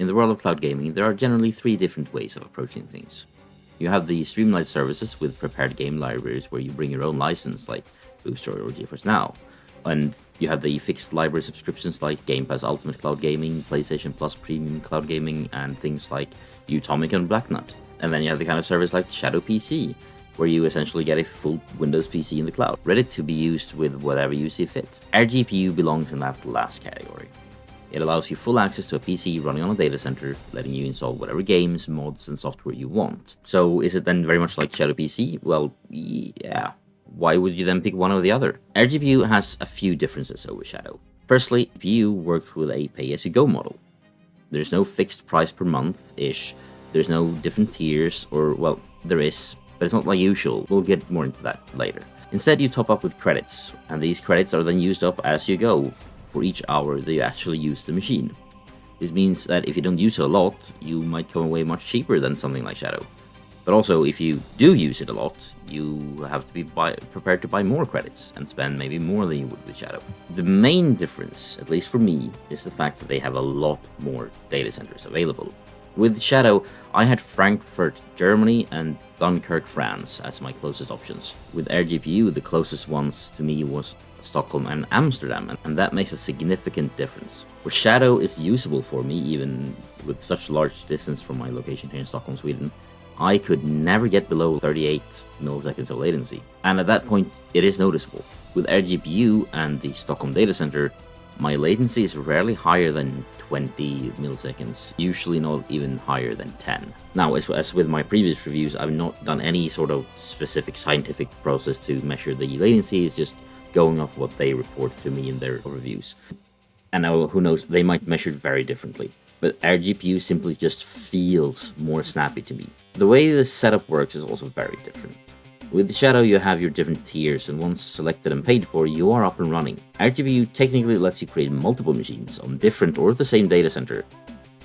In the world of cloud gaming, there are generally three different ways of approaching things. You have the streamlined services with prepared game libraries where you bring your own license like Boosteroid or GeForce Now. And you have the fixed library subscriptions like Game Pass Ultimate Cloud Gaming, PlayStation Plus Premium Cloud Gaming, and things like Utomic and Blacknut. And then you have the kind of service like ShadowPC, where you essentially get a full Windows PC in the cloud, ready to be used with whatever you see fit. airGPU belongs in that last category. It allows you full access to a PC running on a data center, letting you install whatever games, mods, and software you want. So is it then very much like ShadowPC? Well, yeah. Why would you then pick one or the other? airGPU has a few differences over Shadow. Firstly, GPU works with a pay-as-you-go model. There's no fixed price per month-ish, there's no different tiers, or, well, there is, but it's not like usual. We'll get more into that later. Instead, you top up with credits, and these credits are then used up as you go for each hour that you actually use the machine. This means that if you don't use it a lot, you might come away much cheaper than something like Shadow. But also, if you do use it a lot, you have to be prepared to buy more credits and spend maybe more than you would with Shadow. The main difference, at least for me, is the fact that they have a lot more data centers available. With Shadow, I had Frankfurt, Germany and Dunkirk, France as my closest options. With airGPU, the closest ones to me was Stockholm and Amsterdam, and that makes a significant difference. Where Shadow is usable for me, even with such large distance from my location here in Stockholm, Sweden, I could never get below 38 milliseconds of latency. And at that point, it is noticeable. With airGPU and the Stockholm data center, my latency is rarely higher than 20 milliseconds, usually not even higher than 10. Now, as with my previous reviews, I've not done any sort of specific scientific process to measure the latency, it's just going off what they report to me in their reviews. And now, who knows, they might measure it very differently. But airGPU simply just feels more snappy to me. The way the setup works is also very different. With Shadow, you have your different tiers, and once selected and paid for, you are up and running. airGPU technically lets you create multiple machines on different or the same data center.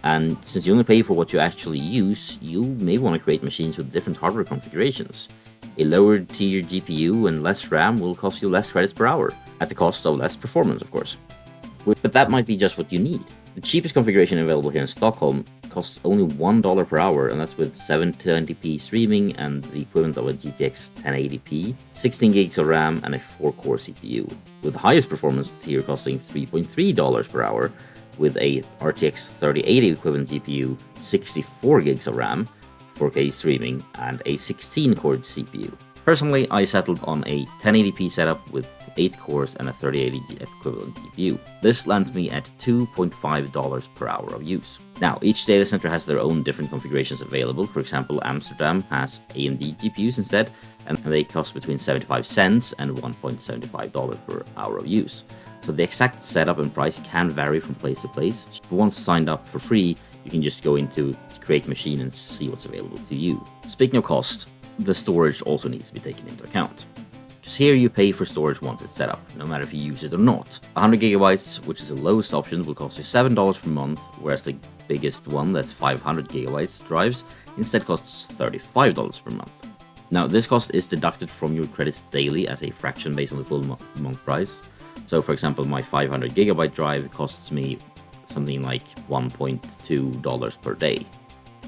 And since you only pay for what you actually use, you may want to create machines with different hardware configurations. A lower tier GPU and less RAM will cost you less credits per hour, at the cost of less performance, of course. But that might be just what you need. The cheapest configuration available here in Stockholm costs only $1 per hour, and that's with 720p streaming and the equivalent of a GTX 1080p, 16 gigs of RAM, and a 4-core CPU, with the highest performance tier costing $3.3 per hour, with a RTX 3080 equivalent GPU, 64 gigs of RAM, 4K streaming, and a 16-core CPU. Personally, I settled on a 1080p setup with 8 cores and a 3080 equivalent GPU. This lands me at $2.5 per hour of use. Now, each data center has their own different configurations available. For example, Amsterdam has AMD GPUs instead, and they cost between 75 cents and $1.75 per hour of use. So the exact setup and price can vary from place to place. But once signed up for free, you can just go into Create Machine and see what's available to you. Speaking of cost, the storage also needs to be taken into account. Because here you pay for storage once it's set up, no matter if you use it or not. 100 gigabytes, which is the lowest option, will cost you $7 per month, whereas the biggest one, that's 500 gigabytes drives, instead costs $35 per month. Now, this cost is deducted from your credits daily as a fraction based on the full month price. So, for example, my 500 gigabyte drive costs me something like $1.2 per day,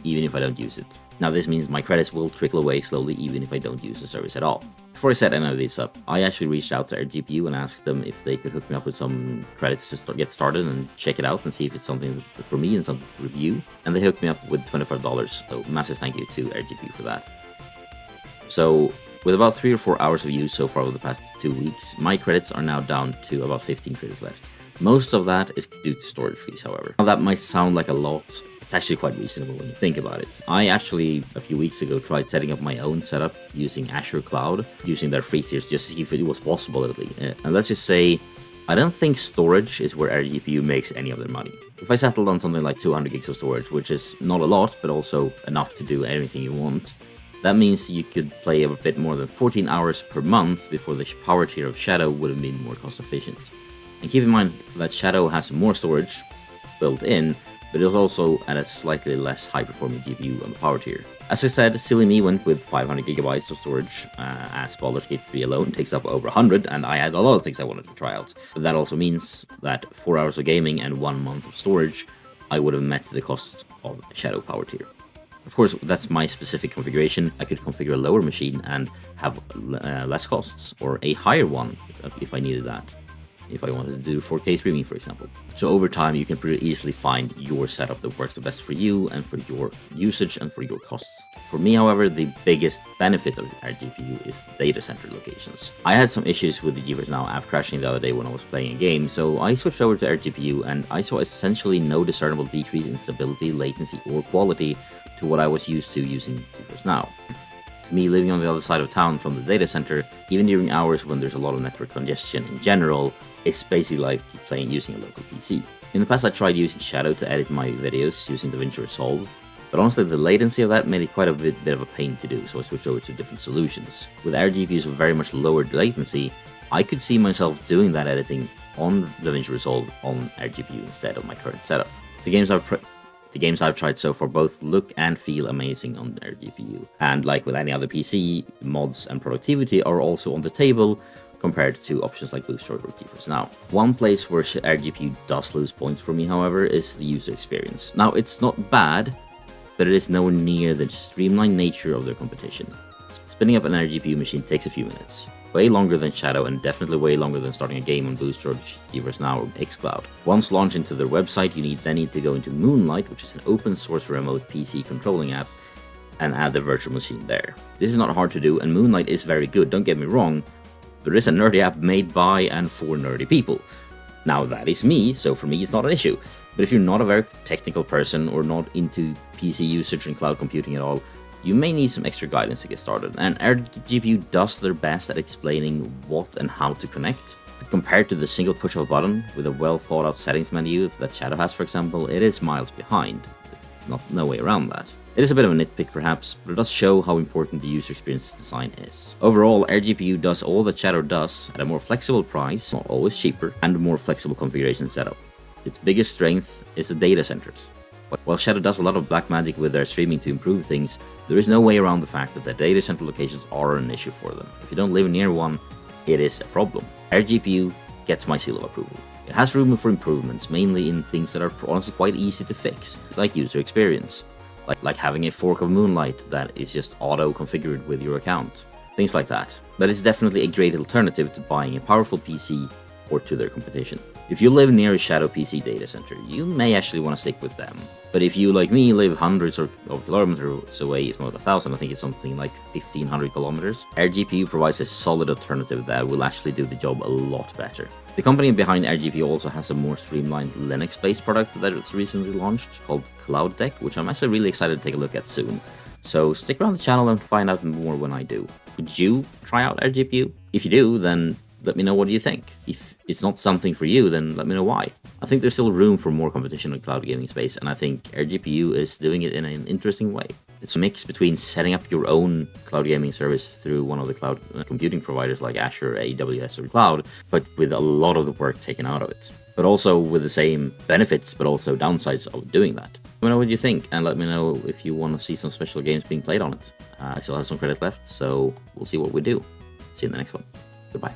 even if I don't use it. Now, this means my credits will trickle away slowly even if I don't use the service at all. Before I set any of these up, I actually reached out to airGPU and asked them if they could hook me up with some credits to get started and check it out and see if it's something for me and something to review. And they hooked me up with $25, so massive thank you to airGPU for that. So, with about 3 or 4 hours of use so far over the past 2 weeks, my credits are now down to about 15 credits left. Most of that is due to storage fees, however. Now, that might sound like a lot. It's actually quite reasonable when you think about it. I actually, a few weeks ago, tried setting up my own setup using Azure Cloud, using their free tiers just to see if it was possible at least. And let's just say, I don't think storage is where airGPU makes any of their money. If I settled on something like 200 gigs of storage, which is not a lot, but also enough to do anything you want, that means you could play a bit more than 14 hours per month before the power tier of Shadow would have been more cost efficient. And keep in mind that Shadow has more storage built in, but it's also at a slightly less high-performing GPU on the power tier. As I said, silly me went with 500 gigabytes of storage, as Baldur's Gate 3 alone takes up over 100, and I had a lot of things I wanted to try out. But that also means that 4 hours of gaming and 1 month of storage I would have met the cost of Shadow Power Tier. Of course, that's my specific configuration. I could configure a lower machine and have less costs, or a higher one if I needed that, if I wanted to do 4K streaming, for example. So over time, you can pretty easily find your setup that works the best for you and for your usage and for your costs. For me, however, the biggest benefit of airGPU is the data center locations. I had some issues with the GeForce Now app crashing the other day when I was playing a game, so I switched over to airGPU and I saw essentially no discernible decrease in stability, latency, or quality to what I was used to using GeForce Now. To me, living on the other side of town from the data center, even during hours when there's a lot of network congestion in general, it's basically like using a local PC. In the past, I tried using Shadow to edit my videos using DaVinci Resolve, but honestly, the latency of that made it quite a bit of a pain to do, so I switched over to different solutions. With airGPUs with very much lower latency, I could see myself doing that editing on DaVinci Resolve on airGPU instead of my current setup. The games I've tried so far both look and feel amazing on airGPU, and like with any other PC, mods and productivity are also on the table compared to options like Boosteroid or GeForce Now. One place where airGPU does lose points for me, however, is the user experience. Now, it's not bad, but it is nowhere near the streamlined nature of their competition. Spinning up an airGPU machine takes a few minutes, way longer than Shadow and definitely way longer than starting a game on Booster or GeForce Now or xCloud. Once launched into their website, you then need to go into Moonlight, which is an open source remote PC controlling app, and add the virtual machine there. This is not hard to do, and Moonlight is very good, don't get me wrong, but it is a nerdy app made by and for nerdy people. Now that is me, so for me it's not an issue. But if you're not a very technical person or not into PC usage and cloud computing at all, you may need some extra guidance to get started. And airGPU does their best at explaining what and how to connect. But compared to the single push of a button with a well thought out settings menu that Shadow has, for example, it is miles behind. No way around that. It is a bit of a nitpick perhaps, but it does show how important the user experience design is. Overall, airGPU does all that Shadow does at a more flexible price, not always cheaper, and a more flexible configuration setup. Its biggest strength is the data centers. While Shadow does a lot of black magic with their streaming to improve things, there is no way around the fact that the data center locations are an issue for them. If you don't live near one, it is a problem. airGPU gets my seal of approval. It has room for improvements, mainly in things that are honestly quite easy to fix, like user experience. Like having a fork of Moonlight that is just auto-configured with your account. Things like that. But it's definitely a great alternative to buying a powerful PC or to their competition. If you live near a ShadowPC data center, you may actually want to stick with them. But if you, like me, live hundreds of kilometers away, if not 1,000, I think it's something like 1,500 kilometers, airGPU provides a solid alternative that will actually do the job a lot better. The company behind airGPU also has a more streamlined Linux-based product that it's recently launched called Cloud Deck, which I'm actually really excited to take a look at soon. So stick around the channel and find out more when I do. Would you try out airGPU? If you do, then let me know what you think. If it's not something for you, then let me know why. I think there's still room for more competition in the cloud gaming space, and I think airGPU is doing it in an interesting way. It's a mix between setting up your own cloud gaming service through one of the cloud computing providers like Azure, AWS, or Cloud, but with a lot of the work taken out of it. But also with the same benefits, but also downsides of doing that. Let me know what you think, and let me know if you want to see some special games being played on it. I still have some credits left, so we'll see what we do. See you in the next one. Goodbye.